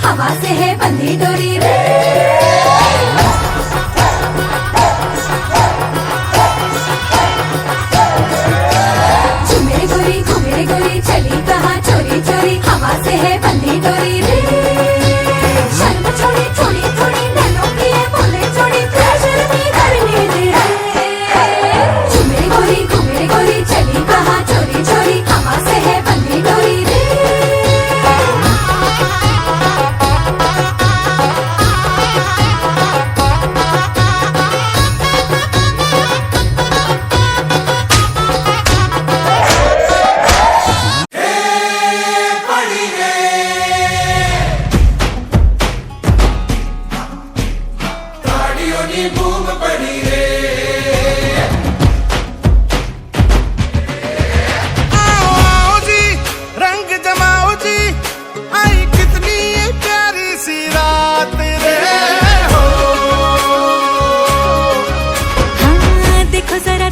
हवा से है बंधी डोरी रे। झूमे गोरी घूमे गोरी चली कहाँ चोरी चोरी, हवा से है बंधी डोरी रे। शर्म छोड़ी थोड़ी थोड़ी नैनों की ये बोले छोड़ी, प्रेशर में करनी रे। झूमे गोरी घूमे गोरी चली कहाँ चोरी चोरी, हवा से है बंधी डोरी रे।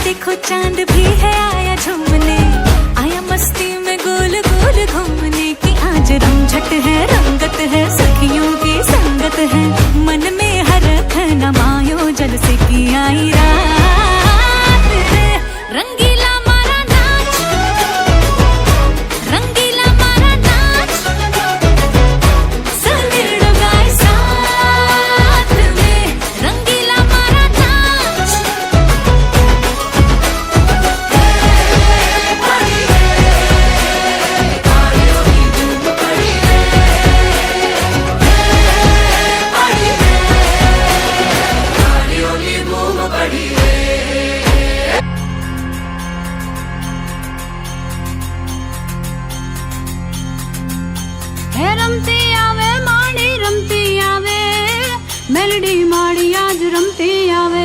देखो चांद भी है आया झूमने, आया मस्ती में गोल गोल घूमने की। आज रमझट है रंगत है सखियों की संगत है, मन में हरख न मायो जल से की आई रात रे। रंगीला मारा नाच, रंगीला मारा नाच, सनेड़ो गाए साथ में, रंगीला मारा नाच। रमती आवे माड़ी रमती आवे, मेलडी माड़ी आज रमती आवे।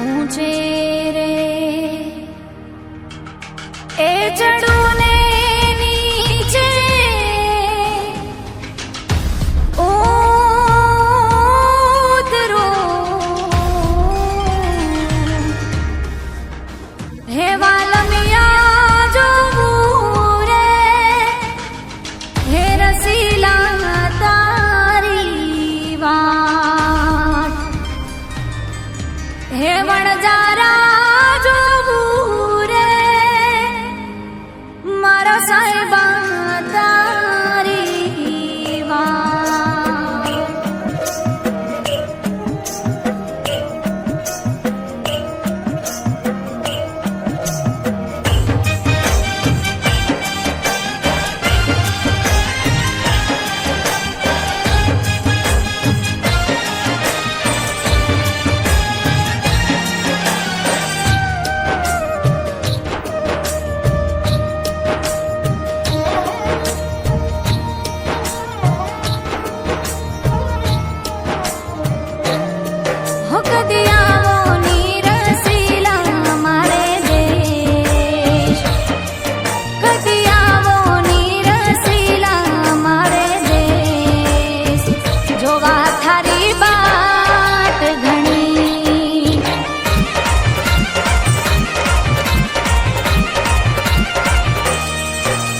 ऊंचे रे ए चढ़ू ने नीचे उतरो हे वालमिया जो रे हे रसीला तारी वाट हे वणजारा जो रे मारा साहिबा तारी वाट हो कदिया वो नीर सीला हमारे देश कदिया वो नीर सीला हमारे देश जोवा थारी बात घणी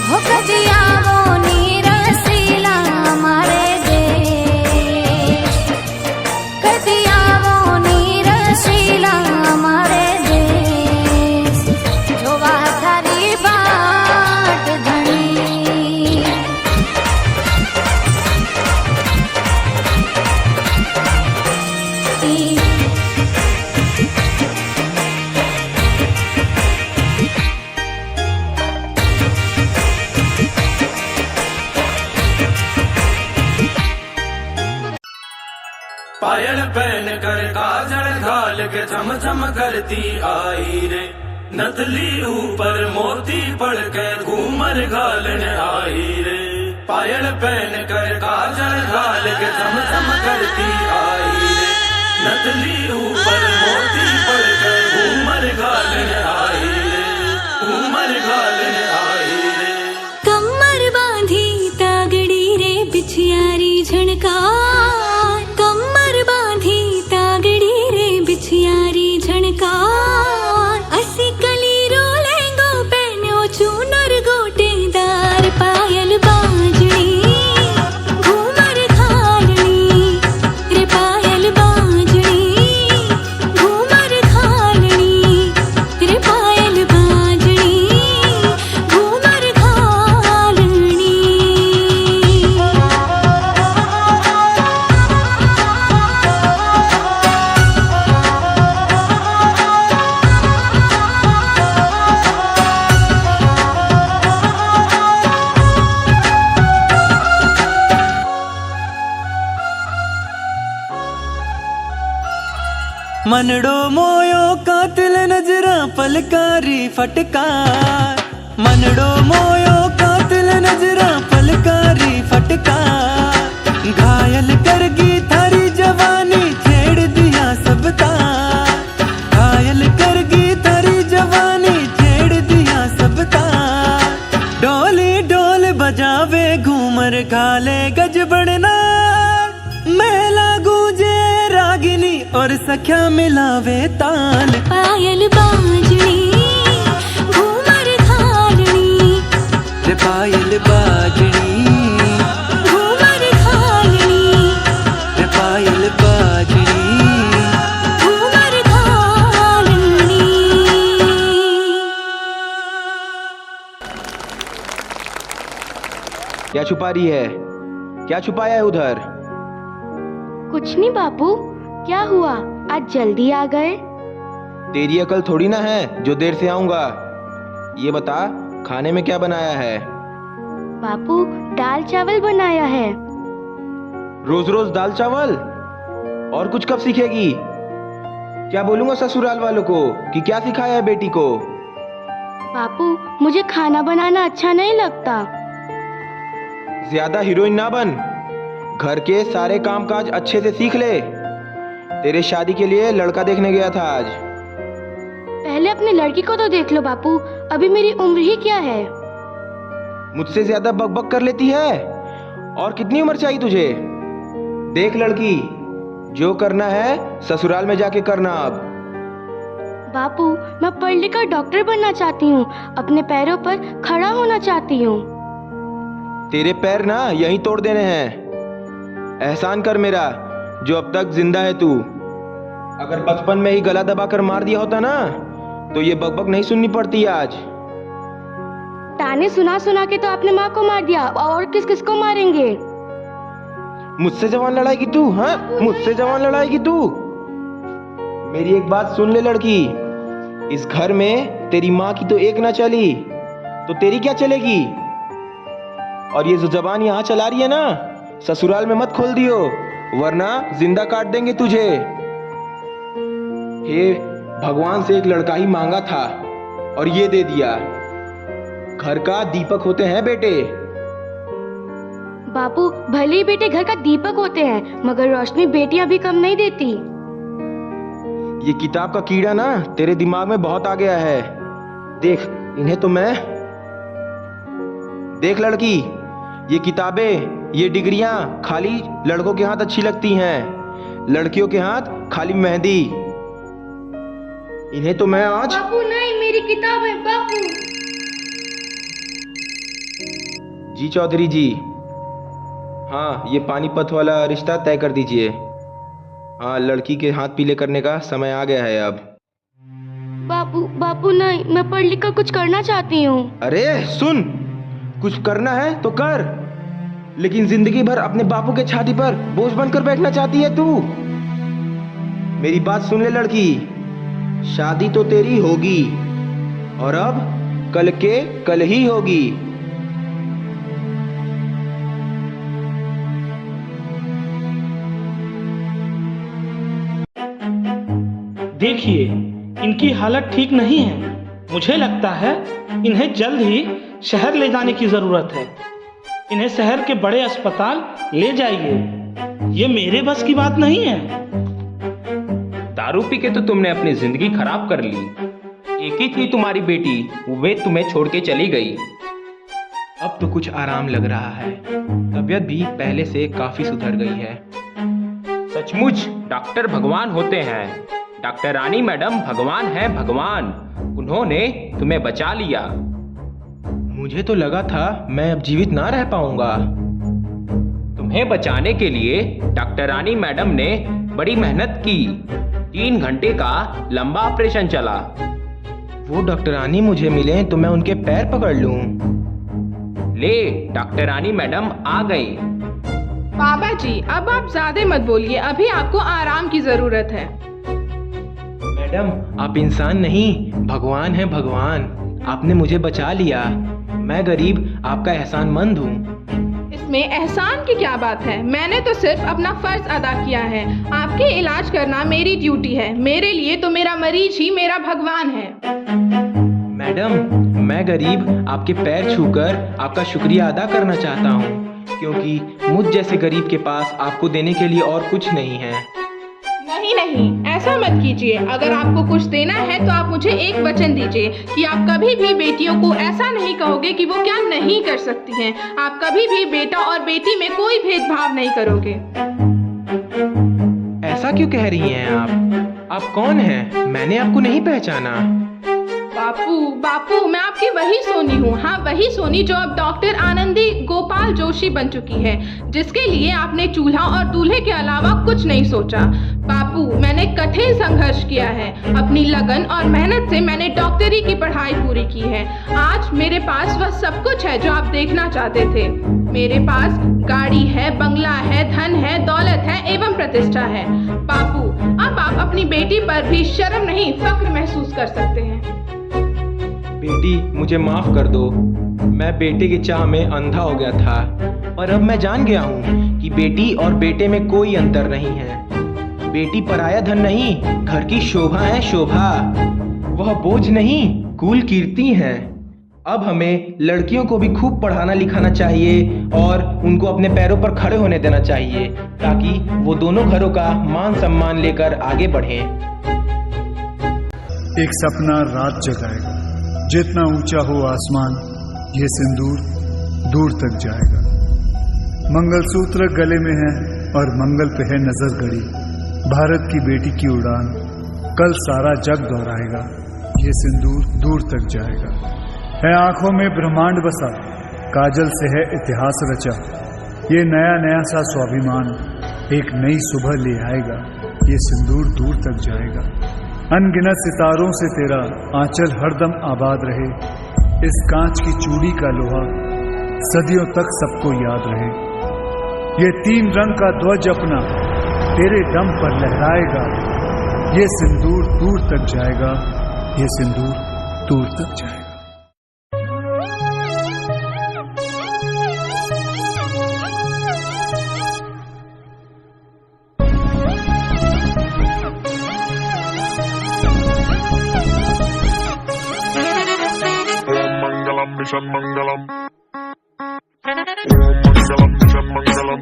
हो कदिया वो नीर सीला हमारे देश कदिया वो नीर शीला हमारे देश जोवा थारी बाट घणी पायल पहन कर काजल घाल के चम चम करती आई रे नथली ऊपर मोती पड़ के घूमर घालने आई रे पायल पहन कर काजल घाल के चम चम करती आई रे नथली ऊपर मोती पड़ के घूमर घालने आई रे घूमर घालने आई रे कमर बांधी तागड़ी रे बिछियारी झणकार कमर बांधी तागड़ी रे बिछियारी झणकार असी कली रो लहंगो पहनो चूनर गोटेदार पायल बाजणी घूमर घालणी रे पायल बाजणी घूमर घालणी रे पायल बाजणी घूमर घालणी मनड़ो मोयो कातिल नजरा पलकारी फटकार मनड़ो मोयो कातिल नजरा पलकारी फटकार घायल करगी थारी जवानी छेड़ दिया सब तार घायल करगी थारी जवानी छेड़ दिया सब तार डोली डोल बजावे घूमर घाले गज बढ़ना मेला गूंजे रागिनी और सख्या मिलावे ताल पायल बाजणी घूमर घालणी रे पायल बाजणी घूमर घालणी रे पायल बाजणी घूमर घालणी क्या छुपा रही है? क्या छुपाया है उधर? कुछ नहीं बापू, क्या हुआ आज जल्दी आ गए? तेरी अकल थोड़ी ना है जो देर से आऊंगा। ये बता खाने में क्या बनाया है? बापू दाल चावल बनाया है। रोज रोज दाल चावल? और कुछ कब सीखेगी? क्या बोलूंगा ससुराल वालों को कि क्या सिखाया है बेटी को? बापू मुझे खाना बनाना अच्छा नहीं लगता। ज्यादा हीरोइन ना बन, घर के सारे काम काज अच्छे से सीख ले। तेरे शादी के लिए लड़का देखने गया था आज। पहले अपनी लड़की को तो देख लो बापू, अभी मेरी उम्र ही क्या है। मुझसे ज्यादा बकबक कर लेती है। और कितनी उम्र चाहिए तुझे? देख लड़की, जो करना है ससुराल में जाके करना। अब बापू मैं पढ़ लिख कर डॉक्टर बनना चाहती हूँ, अपने पैरों पर खड़ा होना चाहती हूँ। तेरे पैर ना यहीं तोड़ देने हैं। एहसान कर मेरा, जो अब तक जिंदा है तू। अगर बचपन में ही गला दबा कर मार दिया होता ना, तो ये बकबक नहीं सुननी पड़ती आज। ताने सुना सुना के तो आपने माँ को मार दिया, और किस किस को मारेंगे? मुझसे जवान लड़ाएगी तू? हाँ, मुझसे जवान लड़ाएगी तू? मेरी एक बात सुन ले लड़की, इस घर में तेरी माँ की तो एक ना चली, तो तेरी क्या चलेगी? और ये जो जबान यहाँ चला रही है ना, ससुराल में मत खोल दियो, वरना जिंदा काट देंगे तुझे। हे भगवान से एक लड़का ही मांगा था और ये दे दिया। घर का दीपक होते हैं बेटे। बापू भले ही बेटे घर का दीपक होते हैं, मगर रोशनी बेटियां भी कम नहीं देती। ये किताब का कीड़ा ना तेरे दिमाग में बहुत आ गया है। देख इन्हें तो मैं, देख लड़की, ये किताबें, ये डिग्रियां खाली लड़कों के हाथ अच्छी लगती हैं, लड़कियों के हाथ खाली मेहंदी। इन्हें तो मैं आज। बापू नहीं, मेरी किताब है बापू। जी चौधरी जी, हाँ ये पानीपत वाला रिश्ता तय कर दीजिए। हाँ, लड़की के हाथ पीले करने का समय आ गया है अब। बापू नहीं, मैं पढ़ लिख कर कुछ करना चाहती हूँ। अरे सुन, कुछ करना है तो कर, लेकिन जिंदगी भर अपने बापू के छाती पर बोझ बनकर बैठना चाहती है तू? मेरी बात सुन ले लड़की, शादी तो तेरी होगी, और अब कल के कल ही होगी। देखिए, इनकी हालत ठीक नहीं है। मुझे लगता है इन्हें जल्द ही शहर ले जाने की जरूरत है। इन्हें शहर के बड़े अस्पताल ले जाइए। ये मेरे बस की बात नहीं है। दारू पी के तो तुमने अपनी जिंदगी खराब कर ली। एक ही थी तुम्हारी बेटी, वे तुम्हें छोड़ के चली गई। अब तो कुछ आराम लग रहा है, तबीयत भी पहले से काफी सुधर गई है। सचमुच डॉक्टर भगवान होते हैं। डॉक्टर रानी मैडम भगवान है, भगवान। उन्होंने तुम्हें बचा लिया। मुझे तो लगा था मैं अब जीवित ना रह पाऊंगा। तुम्हें बचाने के लिए डॉक्टर रानी मैडम ने बड़ी मेहनत की। 3 घंटे का लंबा ऑपरेशन चला। वो डॉक्टर रानी मुझे मिले तो मैं उनके पैर पकड़ लूं। ले, डॉक्टर रानी मैडम आ गई। बाबा जी अब आप ज्यादा मत बोलिए, अभी आपको आराम की जरूरत है। मैडम आप इंसान नहीं, भगवान है भगवान। आपने मुझे बचा लिया। मैं गरीब आपका एहसानमंद हूँ। इसमें एहसान की क्या बात है? मैंने तो सिर्फ अपना फर्ज अदा किया है। आपके इलाज करना मेरी ड्यूटी है। मेरे लिए तो मेरा मरीज ही मेरा भगवान है। मैडम मैं गरीब आपके पैर छूकर आपका शुक्रिया अदा करना चाहता हूँ, क्योंकि मुझ जैसे गरीब के पास आपको देने के लिए और कुछ नहीं है। नहीं, ऐसा मत कीजिए। अगर आपको कुछ देना है तो आप मुझे एक वचन दीजिए कि आप कभी भी बेटियों को ऐसा नहीं कहोगे कि वो क्या नहीं कर सकती हैं। आप कभी भी बेटा और बेटी में कोई भेदभाव नहीं करोगे। ऐसा क्यों कह रही हैं आप कौन हैं? मैंने आपको नहीं पहचाना। बापू मैं आपकी वही सोनी हूँ। हाँ, वही सोनी जो अब डॉक्टर आनंदी गोपाल जोशी बन चुकी है, जिसके लिए आपने चूल्हा और दूल्हे के अलावा कुछ नहीं सोचा। बापू मैंने कठिन संघर्ष किया है। अपनी लगन और मेहनत से मैंने डॉक्टरी की पढ़ाई पूरी की है। आज मेरे पास वह सब कुछ है जो आप देखना चाहते थे। मेरे पास गाड़ी है, बंगला है, धन है, दौलत है एवं प्रतिष्ठा है। बापू अब आप अपनी बेटी पर भी शर्म नहीं फक्र महसूस कर सकते हैं। बेटी मुझे माफ कर दो, मैं बेटे की चाह में अंधा हो गया था, पर अब मैं जान गया हूँ कि बेटी और बेटे में कोई अंतर नहीं है। बेटी पराया धन नहीं, घर की शोभा है शोभा। वह बोझ नहीं, कुल कीर्ति है। अब हमें लड़कियों को भी खूब पढ़ाना लिखाना चाहिए और उनको अपने पैरों पर खड़े होने देना चाहिए, ताकि वो दोनों घरों का मान सम्मान लेकर आगे बढ़ें। एक सपना रात जगाएगा। जितना ऊंचा हो आसमान, ये सिंदूर दूर तक जाएगा। मंगलसूत्र गले में है और मंगल पे है नजर गड़ी। भारत की बेटी की उड़ान कल सारा जग दोहराएगा। ये सिंदूर दूर तक जाएगा। है आंखों में ब्रह्मांड बसा, काजल से है इतिहास रचा। ये नया नया सा स्वाभिमान एक नई सुबह ले आएगा। ये सिंदूर दूर तक जाएगा। अनगिनत सितारों से तेरा आंचल हरदम आबाद रहे। इस कांच की चूड़ी का लोहा सदियों तक सबको याद रहे। ये 3 रंग का ध्वज अपना तेरे दम पर लहराएगा। ये सिंदूर दूर तक जाएगा। ये सिंदूर दूर तक जाएगा। Mission Mangalam. Mangalam Mission Mangalam.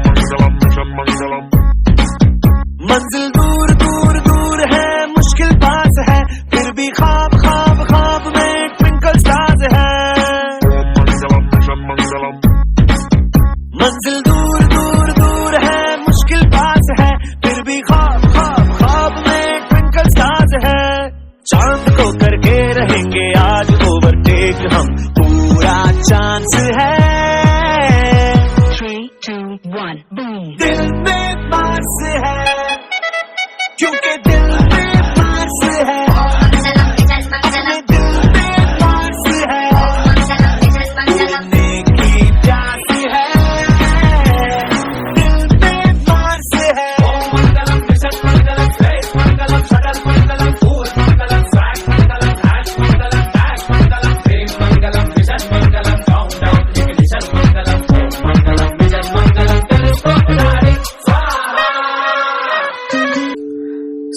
Mangalam Mission Mangalam. मंजिल दूर दूर दूर है, मुश्किल पास है, फिर भी ख्वाब ख्वाब ख्वाब में ट्विंकल स्टार्स है। Mangalam Mission Mangalam. मंजिल दूर दूर दूर है, मुश्किल पास है, फिर भी ख्वाब ख्वाब ख्वाब में ट्विंकल स्टार्स है। चांद को करके रहेंगे आज ओवरटेक हम, पूरा चांस है। 3, 2, 1 boom। दिल में पास है, क्योंकि दिल में पास है। अपने दिल में पास है, उड़ने की प्यास है। दिल में पास है।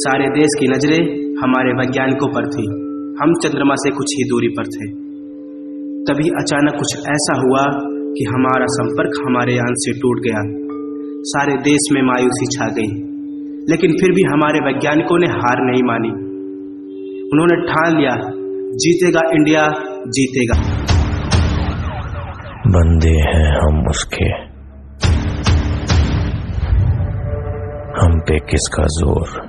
सारे देश की नजरें हमारे वैज्ञानिकों पर थी। हम चंद्रमा से कुछ ही दूरी पर थे। तभी अचानक कुछ ऐसा हुआ कि हमारा संपर्क हमारे यान से टूट गया। सारे देश में मायूसी छा गई, लेकिन फिर भी हमारे वैज्ञानिकों ने हार नहीं मानी। उन्होंने ठान लिया, जीतेगा इंडिया, जीतेगा। बंदे हैं हम उसके, हम पे किसका जोर।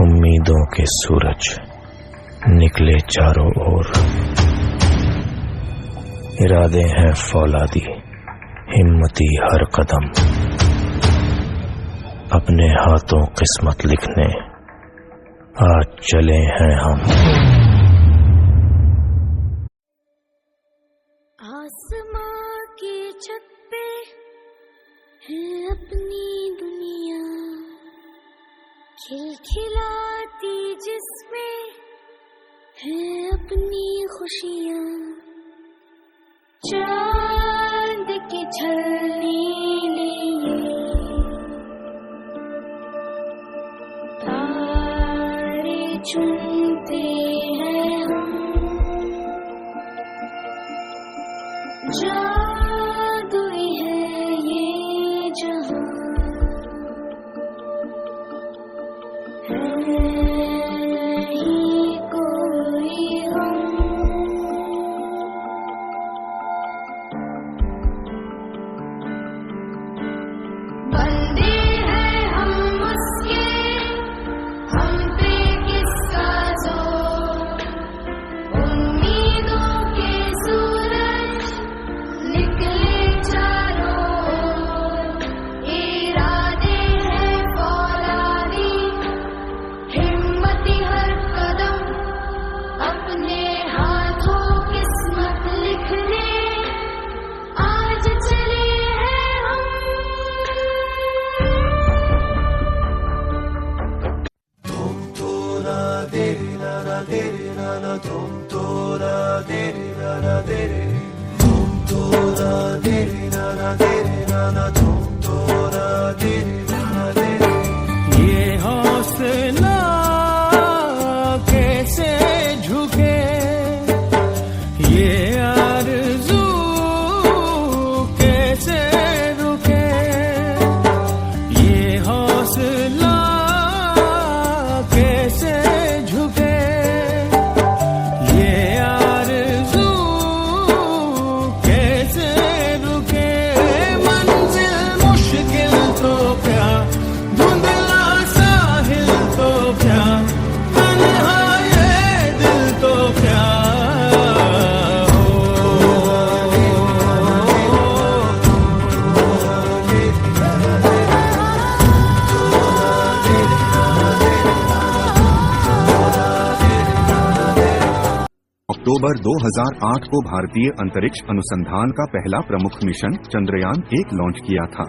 उम्मीदों के सूरज निकले चारों ओर। इरादे हैं फौलादी, हिम्मती हर कदम। अपने हाथों किस्मत लिखने आज चले हैं हम। आसमां की छत पे है अपनी दुनिया, खिलखिलाती जिसमें है अपनी खुशियाँ। चांद की छलनी लिए तारे चुनते हैं हम। जादुई है ये जहां, है ही कोई हम। बंदे हैं हम उसके, हम पे किसका जोर। उम्मीदों के सूरज निकले चारों ओर। इरादे हैं फौलादी, हिम्मती हर कदम। अपने हाथों किस्मत लिखने आज चले हैं हम। ये हौसला कैसे झुके, ये आरज़ू कैसे रुके। ये हौसला अक्टूबर 2008 को भारतीय अंतरिक्ष अनुसंधान का पहला प्रमुख मिशन चंद्रयान-1 लॉन्च किया था।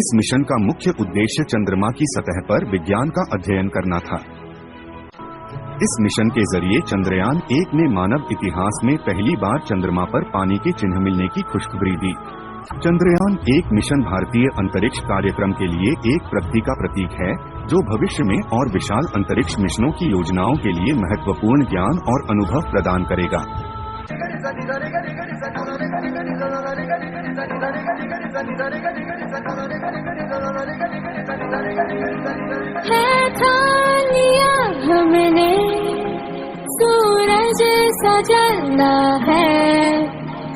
इस मिशन का मुख्य उद्देश्य चंद्रमा की सतह पर विज्ञान का अध्ययन करना था। इस मिशन के जरिए चंद्रयान-1 ने मानव इतिहास में पहली बार चंद्रमा पर पानी के चिन्ह मिलने की खुशखबरी दी। चंद्रयान-1 मिशन भारतीय अंतरिक्ष कार्यक्रम के लिए एक प्रगति का प्रतीक है, जो भविष्य में और विशाल अंतरिक्ष मिशनों की योजनाओं के लिए महत्वपूर्ण ज्ञान और अनुभव प्रदान करेगा। है ठान लिया हमने, सूरज सा जलना है,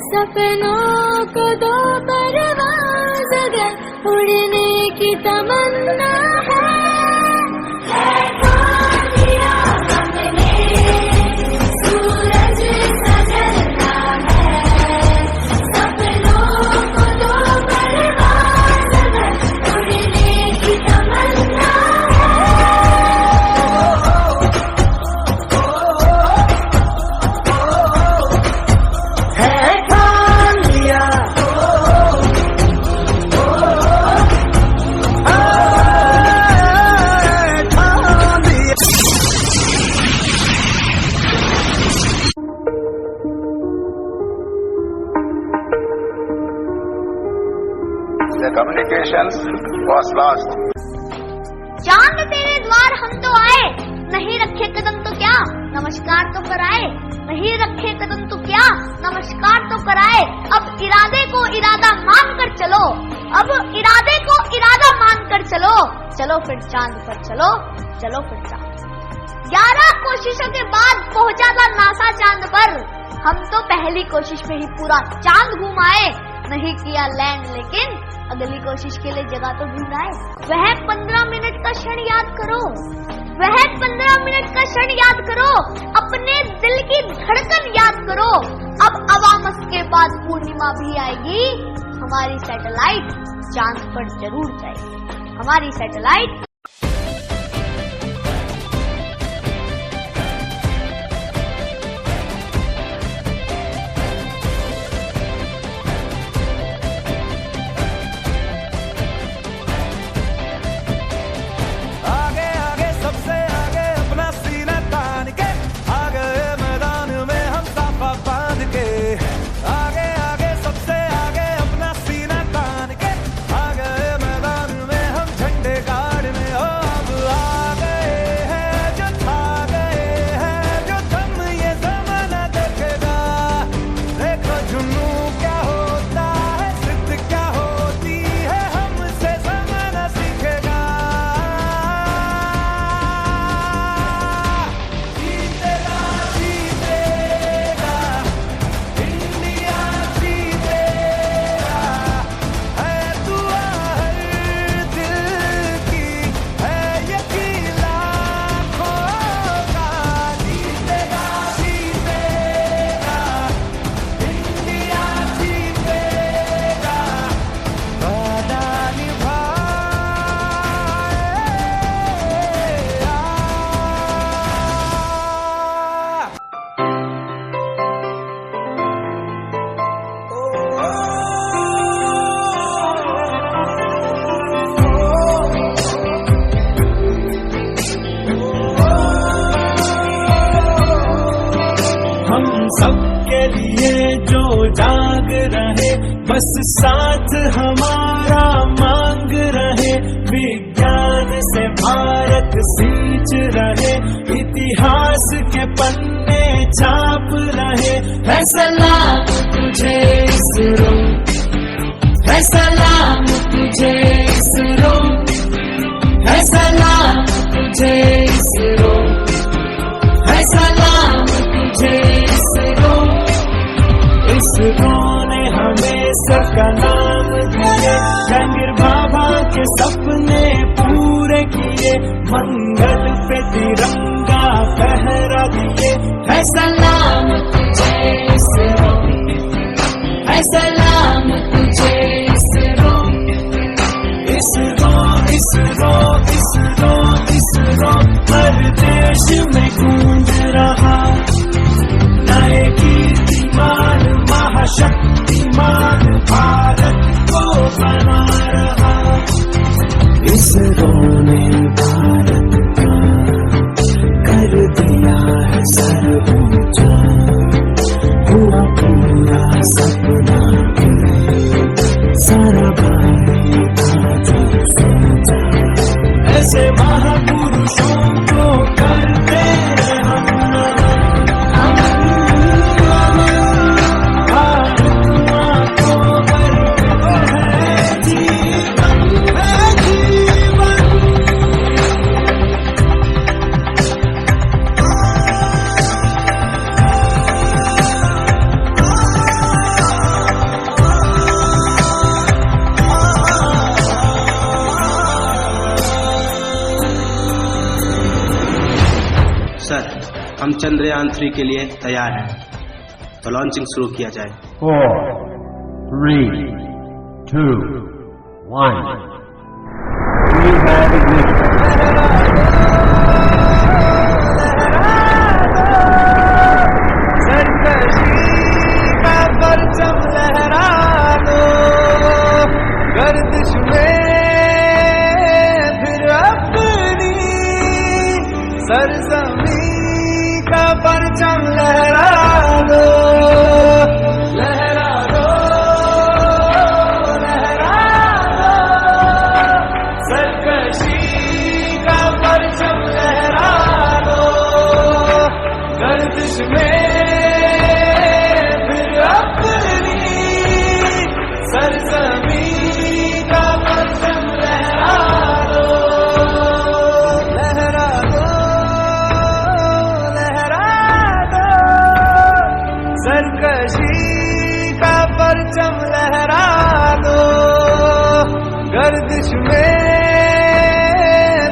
सपनों को दो परवाज़ अगर उड़ने की तमन्ना है ठान लिया हमने, सूरज सा जलना है, सपनों को दो परवाज़ अगर उड़ने की तमन्ना Communications was lost. चांद तेरे द्वार हम तो आए, नहीं रखे कदम तो क्या नमस्कार तो कराए, नहीं रखे कदम तो क्या नमस्कार तो कराए। अब इरादे को इरादा मान कर चलो, अब इरादे को इरादा मान कर चलो, चलो फिर चांद पर चलो, चलो फिर चांद। 11 कोशिशों के बाद पहुंचा था नासा चांद पर, हम तो पहली कोशिश में ही पूरा चांद घुमाए, नहीं किया लैंड लेकिन अगली कोशिश के लिए जगह तो ढूंढ आए। वह 15 मिनट का क्षण याद करो, वह 15 मिनट का क्षण याद करो, अपने दिल की धड़कन याद करो। अब अवामस के बाद पूर्णिमा भी आएगी, हमारी सैटेलाइट चांद पर जरूर जाएगी, हमारी सैटेलाइट। सबके लिए जो जाग रहे, बस साथ हमारा मांग रहे, विज्ञान से भारत सींच रहे, इतिहास के पन्ने छाप रहे। है सलाम तुझे इसरो, है सलाम तुझे इसरो, है सलाम तुझे इसरो, है सलाम तुझे इसरो। इसरो ने हमें सबका नाम दिए, जहांगीर बाबा के सपने पूरे किए, मंगल पे तिरंगा फहरा दिए। है सलाम तुझे इसरो, है सलाम तुझे इसरो, इसरो इसरो इसरो इसरो हर देश में गूंज रहा। शक्तिमान भारत को बना रहा। इसरो ने भारत का कर दिया है सर ऊंचा, हुआ पूरा सपना सारा भाई था जो सोचा। ऐसे महापुरुषों को करते हम हम चंद्रयान 3 के लिए तैयार हैं, तो लॉन्चिंग शुरू किया जाए। 4, 3, 2, 1. We have ignition. परचम लहरा दो, गर्दिश में फिर अपनी सरजमी का परचम लहरा दो, लहरा दो, लहरा दो, सरकशी का परचम लहरा दो, गर्दिश में सरजमी का परचम लहरा दो, लहरा दो, लहरा दो, सरकशी का परचम लहरा दो, गर्दिश में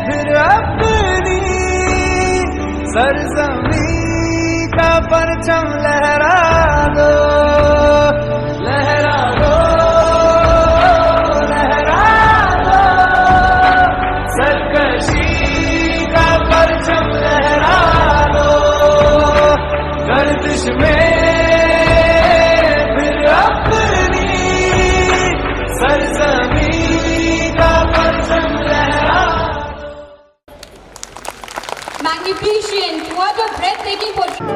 फिर अपनी सरजमी का परचम लहरा दो, लहरा दो, सरकशी का परचम लहरा दो, गर्दिश में फिर अपनी सरजमी का परचम लहरा। Magnificent! What a breathtaking portrait!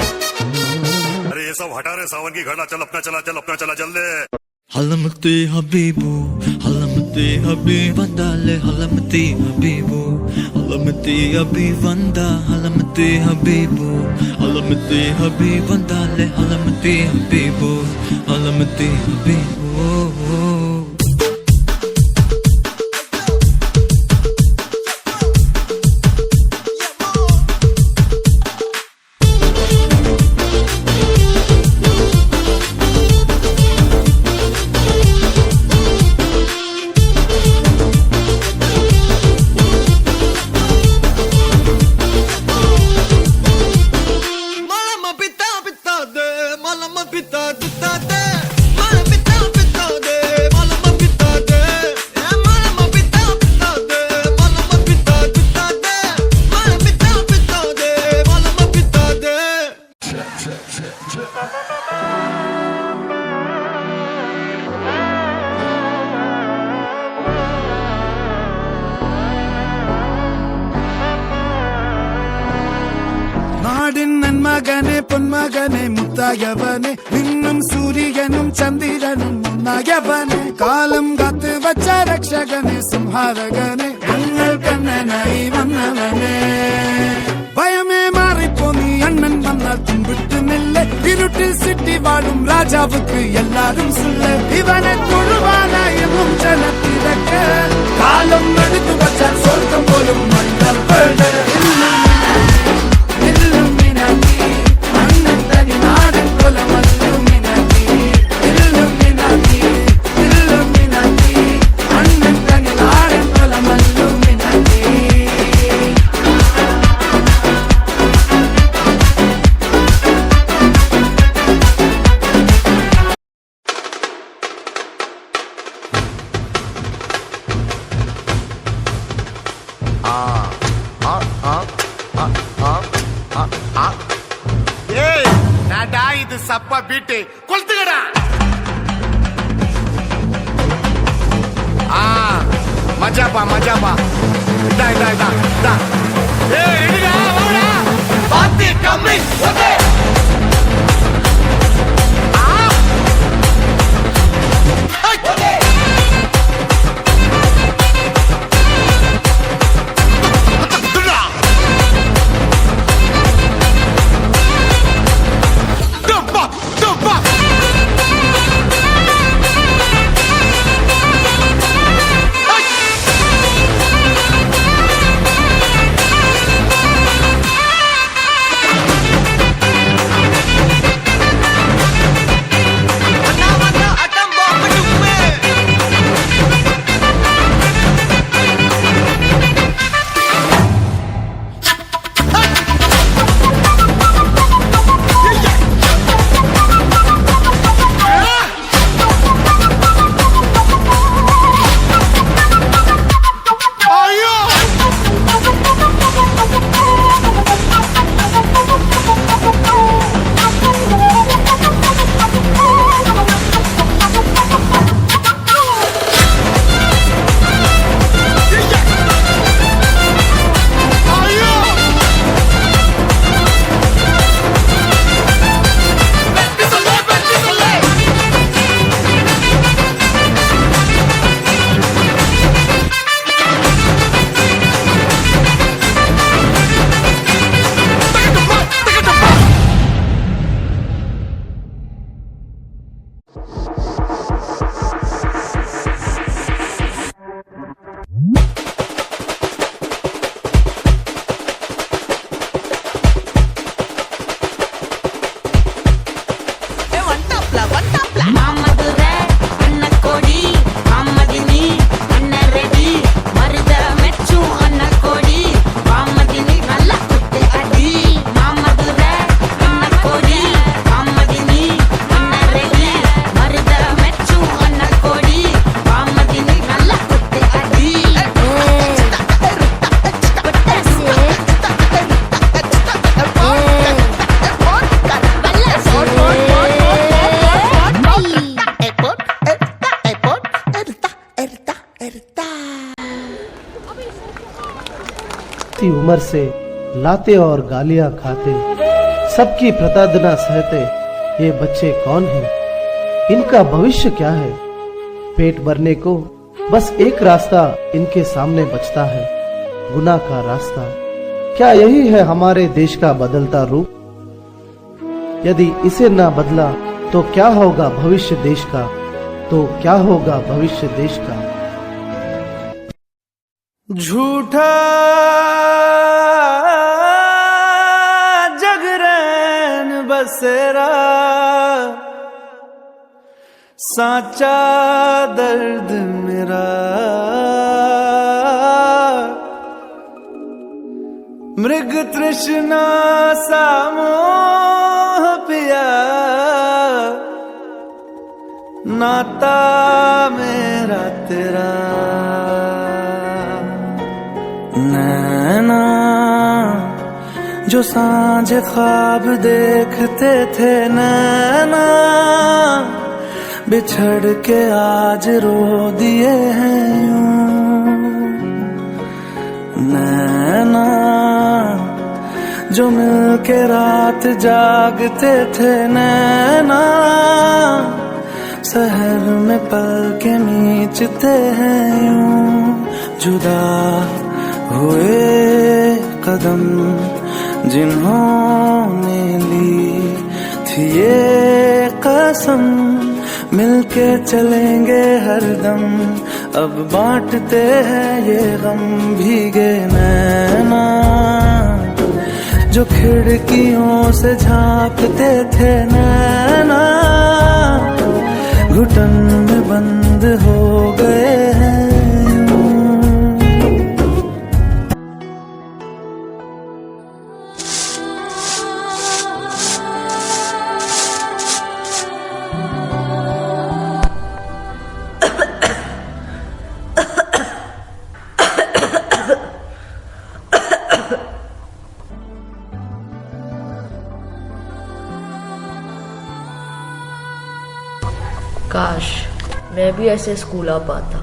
अरे ये सब हटा रहे सावन की घड़ा, चल अपना चला जल्दी। हलमती हबीबू हलमती हबीब वंदाले हलमती हबीबू हलमती हबीब वंदा हलमती हबीबू हलमती हबीब वंदाले हलमती हबीबू हलमती हबीबू நாடின் நன்மகனே பொன்மகனே முத்தாயவனே விண்ணும் சூரியனும் சந்திரனும் முன்னாயவனே காலம் காத்து வச்ச ரக்ஷகனே சிம்ஹாரகனே எங்கள் கண்ணனாய் வந்தவனே பயமே மாறிப்போ நீ அண்ணன் வந்தால் தும்பிட்டு நில்ல இருட்டில் சிட்டி வாழும் ராஜாவுக்கு எல்லாரும் சொல்ல இவனை தொழுவானா எனும் ஜனத்திறக்க காலம் எடுத்து வச்சால் சொர்க்கம் போலும் மன்னர் இது சப்பா பீட்டு கொளுத்துக்கடா. மஜாப்பா மஜாப்பா இதா இதா இதா இதா ரெடிடா வாடா பாத்தி கம்மிங் ஓகே उम्र से लाते और गालियां खाते, सबकी प्रताड़ना सहते ये बच्चे कौन हैं? इनका भविष्य क्या है? पेट भरने को बस एक रास्ता इनके सामने बचता है, गुनाह का रास्ता। क्या यही है हमारे देश का बदलता रूप? यदि इसे ना बदला तो क्या होगा भविष्य देश का? तो क्या होगा भविष्य देश का? झूठा जगरैन बसेरा, साचा दर्द मेरा, मृग तृष्णा सा मोह पिया, नाता मेरा तेरा। नैना जो सांझ ख्वाब देखते थे, नैना बिछड़ के आज रो दिए हैं यूं। नैना जो मिल के रात जागते थे, नैना शहर में पल के नीचते हैं यूं। जुदा हुए कदम जिन्होंने ली थी ये कसम, मिलके चलेंगे हरदम, अब बांटते हैं ये गम। भीगे नैना जो खिड़कियों से झांकते थे, नैना घुटन में बंद हो गए हैं। काश मैं भी ऐसे स्कूल आ पाता।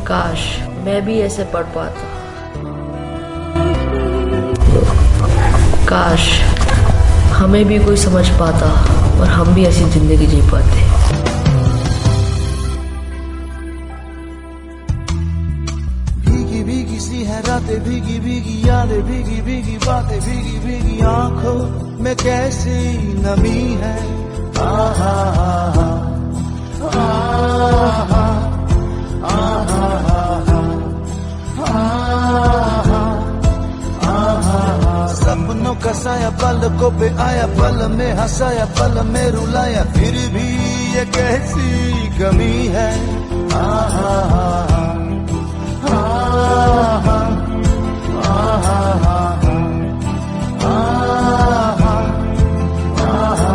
काश मैं भी ऐसे पढ़ पाता। काश हमें भी कोई समझ पाता और हम भी ऐसी जिंदगी जी पाते। भीगी सी है रातें, भीगी भीगी यादें, भीगी भीगी बातें, भीगी भीगी आंखों में कैसी नमी है। आहा आहा आहा आहा। सपनों का साया पलकों पे आया, पल में हंसाया, पल में रुलाया, फिर भी ये कैसी कमी है। आहा आहा आहा आहा आहा आहा।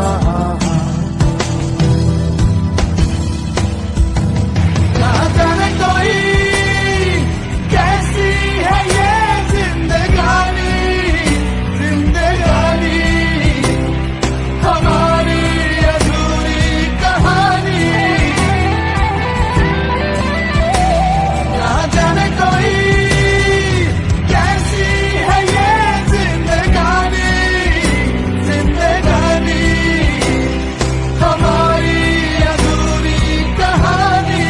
ना जाने कोई कैसी है ये जिंदगानी, जिंदगानी हमारी अधूरी कहानी। ना जाने कोई कैसी है ये जिंदगानी, जिंदगानी हमारी अधूरी कहानी।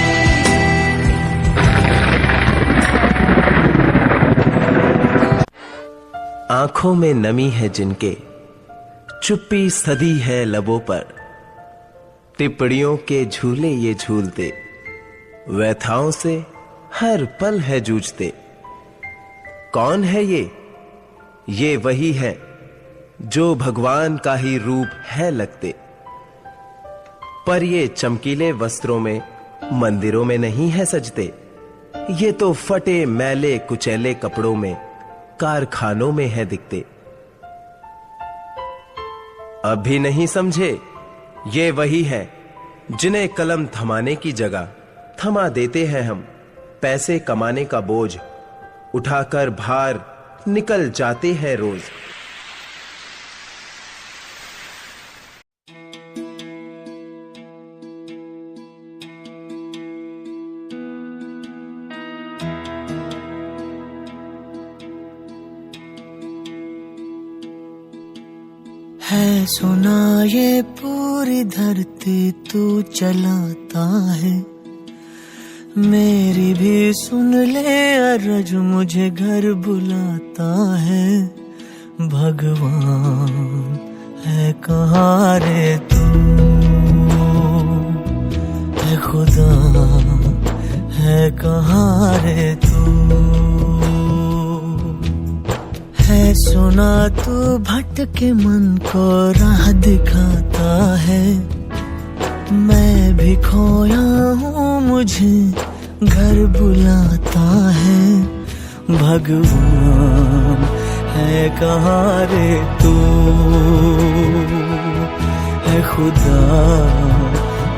आंखों में नमी है जिनके, चुप्पी सदी है लबों पर, टिप्पणियों के झूले ये झूलते, व्यथाओं से हर पल है जूझते। कौन है ये वही है जो भगवान का ही रूप है लगते, पर ये चमकीले वस्त्रों में मंदिरों में नहीं है सजते। ये तो फटे मैले कुचैले कपड़ों में कारखानों में है दिखते। अब भी नहीं समझे, ये वही है जिन्हें कलम थमाने की जगह थमा देते हैं हम। पैसे कमाने का बोझ उठाकर भार निकल जाते हैं रोज। है सुना ये पूरी धरती तू चलाता है, मेरी भी सुन ले अर्ज मुझे घर बुलाता है। भगवान है कहाँ रे तू, है खुदा है कहाँ रे तू। है सुना तू भटके मन को राह दिखाता है, मैं भी खोया हूँ मुझे घर बुलाता है। भगवान है कहाँ रे तू, है खुदा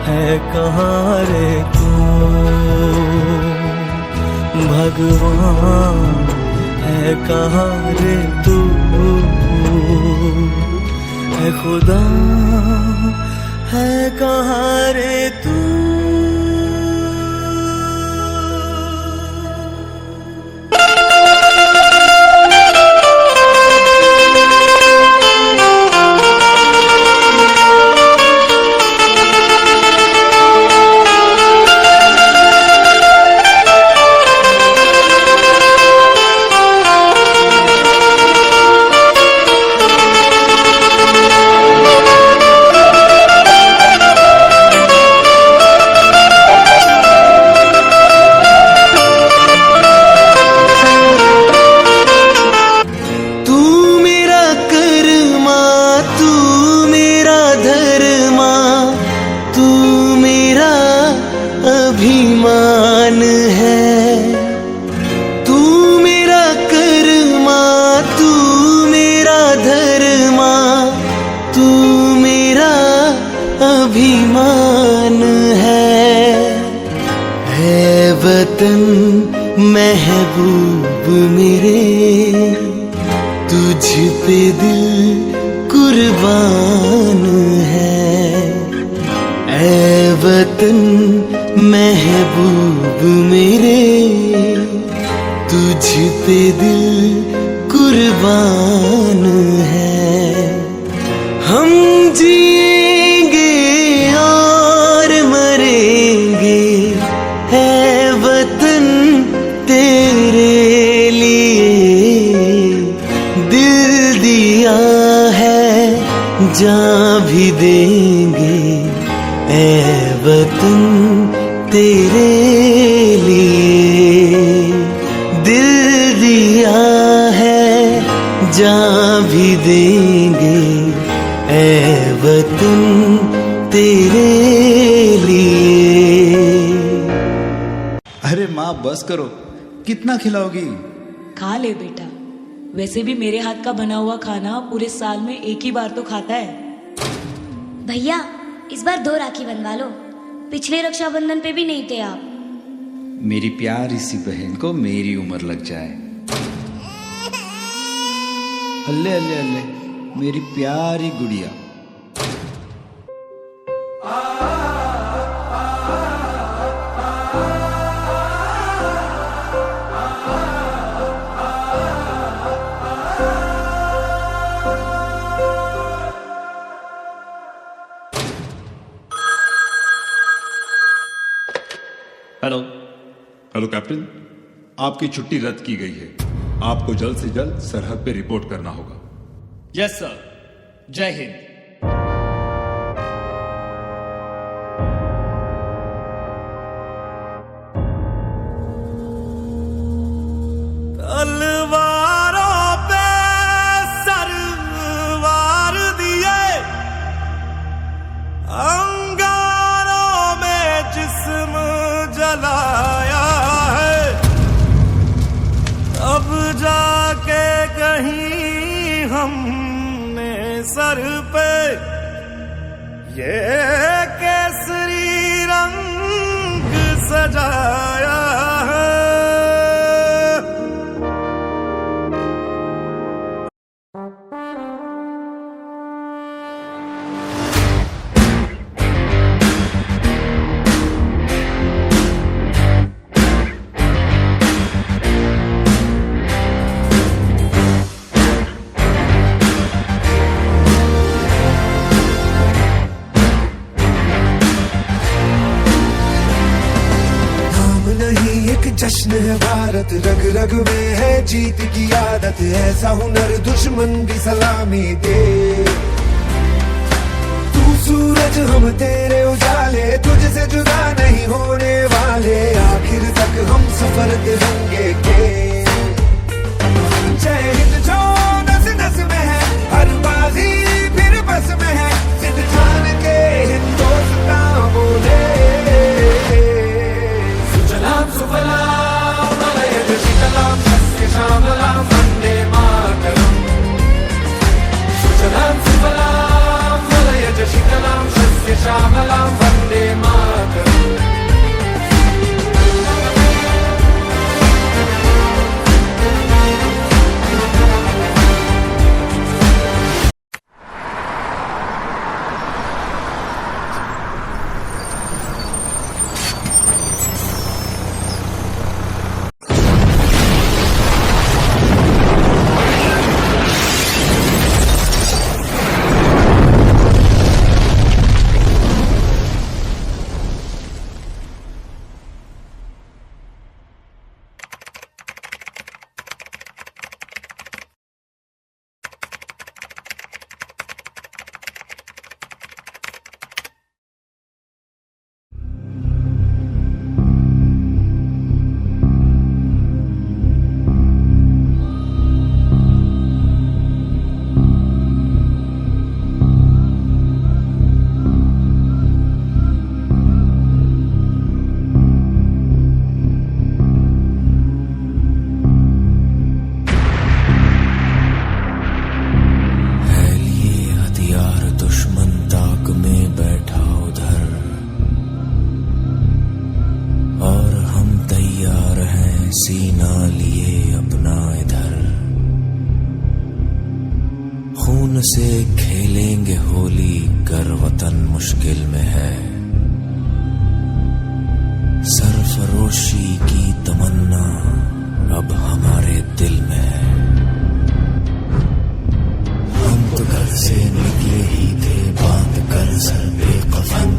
है कहाँ रे तू। भगवान है कहाँ रे तू, है खुदा है कहाँ रे तू। अभिमान है तू मेरा कर्मा, तू मेरा धर्मा, तू मेरा अभिमान है वतन महबूब मेरे, तुझ पे दिल कुर्बान है। ऐ वतन महबूब मेरे, तुझ पे दिल कुर्बान है। हम जिएंगे और मरेंगे है वतन तेरे लिए, दिल दिया है जान भी देंगे ऐ वतन तेरे लिए, दिल दिया है जान भी देंगे ऐ वतन तेरे लिए। अरे माँ बस करो, कितना खिलाओगी? खा ले बेटा, वैसे भी मेरे हाथ का बना हुआ खाना पूरे साल में एक ही बार तो खाता है। भैया इस बार 2 राखी बनवा लो, पिछले रक्षाबंधन पे भी नहीं थे आप। मेरी प्यारी सी बहन को मेरी उम्र लग जाए। अल्ले अल्ले अल्ले मेरी प्यारी गुड़िया। हेलो हेलो कैप्टन, आपकी छुट्टी रद्द की गई है। आपको जल्द से जल्द सरहद पे रिपोर्ट करना होगा। यस सर, जय हिंद। तलवारों पे सरवार दिए, अंगारों में जिस्म जलाया है, अब जाके कहीं हमने सर पे ये केसरी रंग सजाया है। जश्न है भारत, रग रग में है जीत की आदत, ऐसा हुनर दुश्मन भी सलामी दे। तू सूरज हम तेरे उजाले, तुझसे जुदा नहीं होने वाले, आखिर तक हम सफर तिरंगे के। जय हिंद जो नस नस में है, हर बाजी फिर बस में है, सिद्ध जान के हिंदुस्तान बोले। सुजलाम सुफलाम मलयज शीतलाम सस्य श्यामलाम वंदे मातरम। सुजलाम सुफलाम मलयज शीतलाम सस्य श्यामलाम वंदे मातरम। सीना लिए अपना इधर, खून से खेलेंगे होली, कर वतन मुश्किल में है। सरफरोशी की तमन्ना अब हमारे दिल में है। हम तो घर से निकले ही थे, बांध कर सर पे कफन,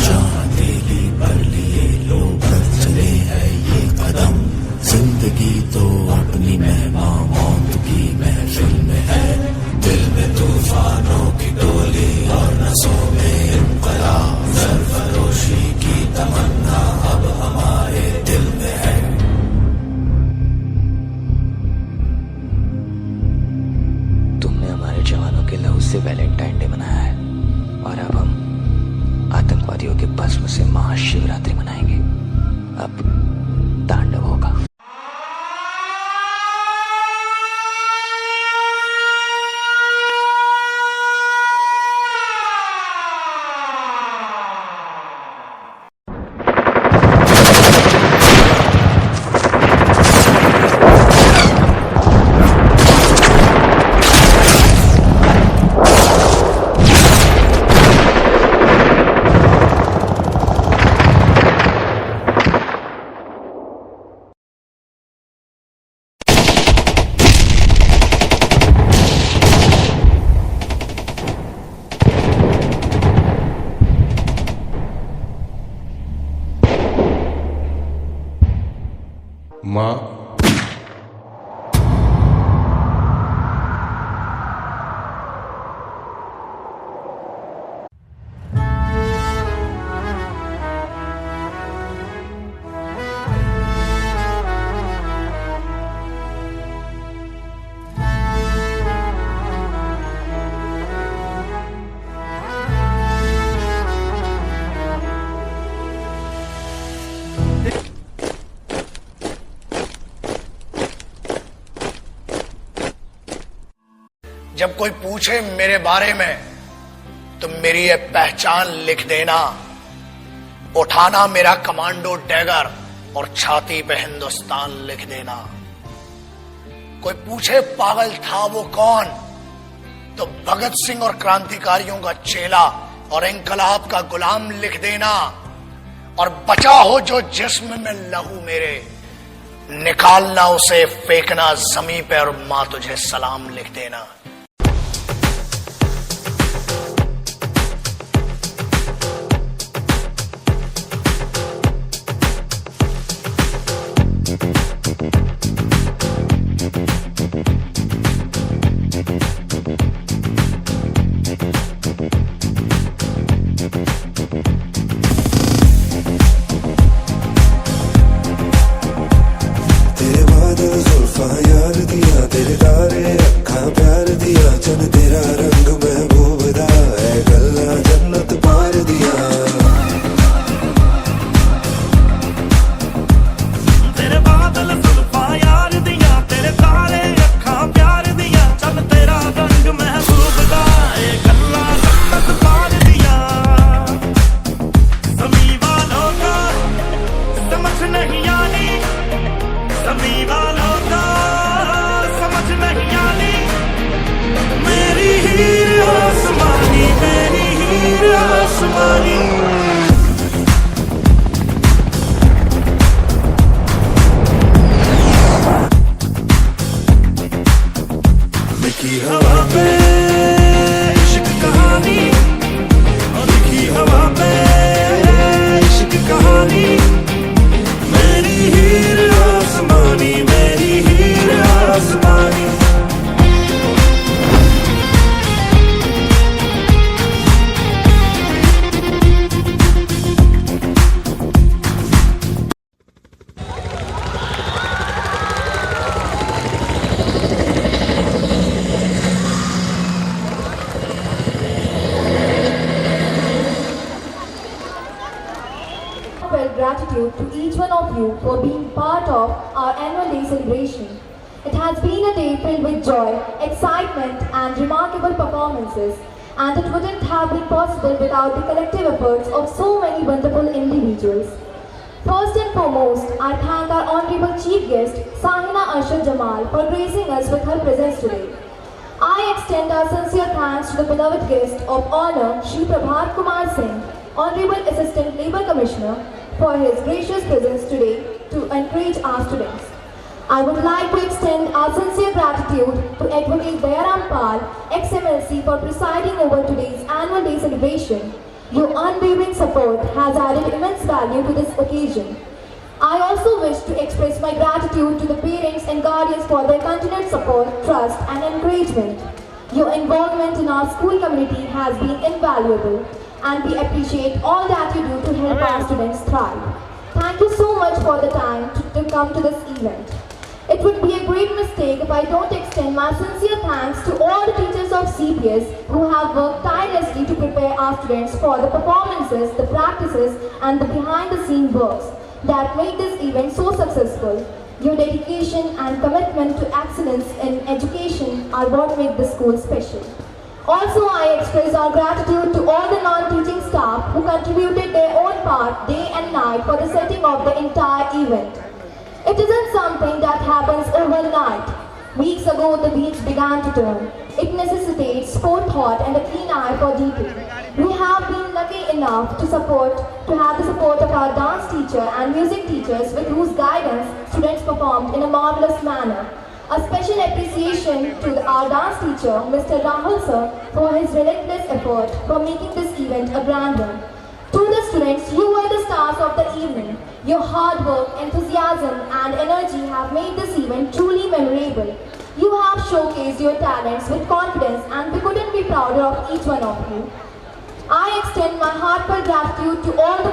चाहते ली पर लिए लो बढ़ चले हैं ये कदम। जिंदगी तो अपनी मेहमा मौत की महफिल में है, दिल में तूफानों की टोली और नसों में इनकलाब। सरफरोशी की तमन्ना अब हमारे दिल में है। तुमने हमारे जवानों के लहू से वैलेंटाइन डे मनाया है, और अब हम आतंकवादियों के भस्म से महाशिवरात्रि मनाएंगे। अब तांडव होगा। माँ, जब कोई पूछे मेरे बारे में तो मेरी ये पहचान लिख देना, उठाना मेरा कमांडो डैगर और छाती पे हिंदुस्तान लिख देना। कोई पूछे पागल था वो कौन, तो भगत सिंह और क्रांतिकारियों का चेला और इंकलाब का गुलाम लिख देना। और बचा हो जो जिस्म में लहू मेरे, निकालना उसे, फेंकना जमीन पे और मां तुझे सलाम लिख देना। आसमानी लिखी हवा पे इश्क कहानी, लिखी हवा पे इश्क कहानी, मेरी हीर आसमानी, मेरी हीर आसमानी। Gratitude to each one of you for being part of our annual day celebration. It has been a day filled with joy, excitement and remarkable performances, and it wouldn't have been possible without the collective efforts of so many wonderful individuals. First and foremost, I thank our Honorable Chief Guest, Sahina Arshad Jamal, for gracing us with her presence today. I extend our sincere thanks to the beloved guest of honor, Shri Prabhat Kumar Singh, Honorable Assistant Labour Commissioner, for his gracious presence today to encourage our students. I would like to extend our sincere gratitude to Advocate Dayaram Pal, ex-MLC, for presiding over today's annual day celebration. Your unwavering support has added immense value to this occasion. I also wish to express my gratitude to the parents and guardians for their continued support, trust and encouragement. Your involvement in our school community has been invaluable, and we appreciate all that you do to help our students thrive. Thank you so much for the time to come to this event. It would be a great mistake if I don't extend my sincere thanks to all the teachers of CPS who have worked tirelessly to prepare our students for the performances, the practices and the behind-the-scene works that make this event so successful. Your dedication and commitment to excellence in education are what make the school special. Also, I express our gratitude to all the non-teaching staff who contributed their own part day and night for the setting of the entire event. It isn't something that happens overnight. Weeks ago, the wheels began to turn. It necessitates forethought and a keen eye for detail. We have been lucky enough to have the support of our dance teacher and music teachers with whose guidance students performed in a marvelous manner. A special appreciation to our dance teacher, Mr. Rahul sir, for his relentless effort for making this event a grand one. To the students, you were the stars of the evening. Your hard work, enthusiasm and energy have made this event truly memorable. You have showcased your talents with confidence and we couldn't be prouder of each one of you. I extend my heartfelt gratitude to all the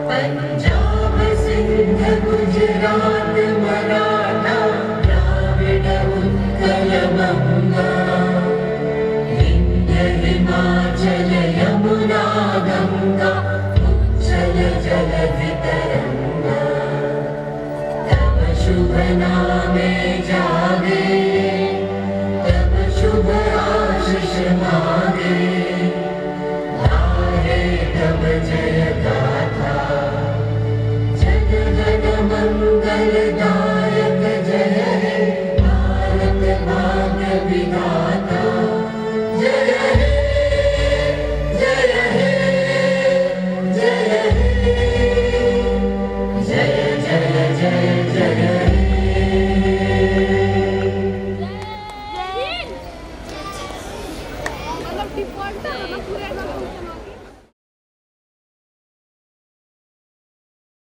Punjab Sindh Gujarat Maratha Dravid Utkal बंगा विंध्य हिमाचल यमुना गंगा उच्चल जलधि तरंगा तव शुभ नामे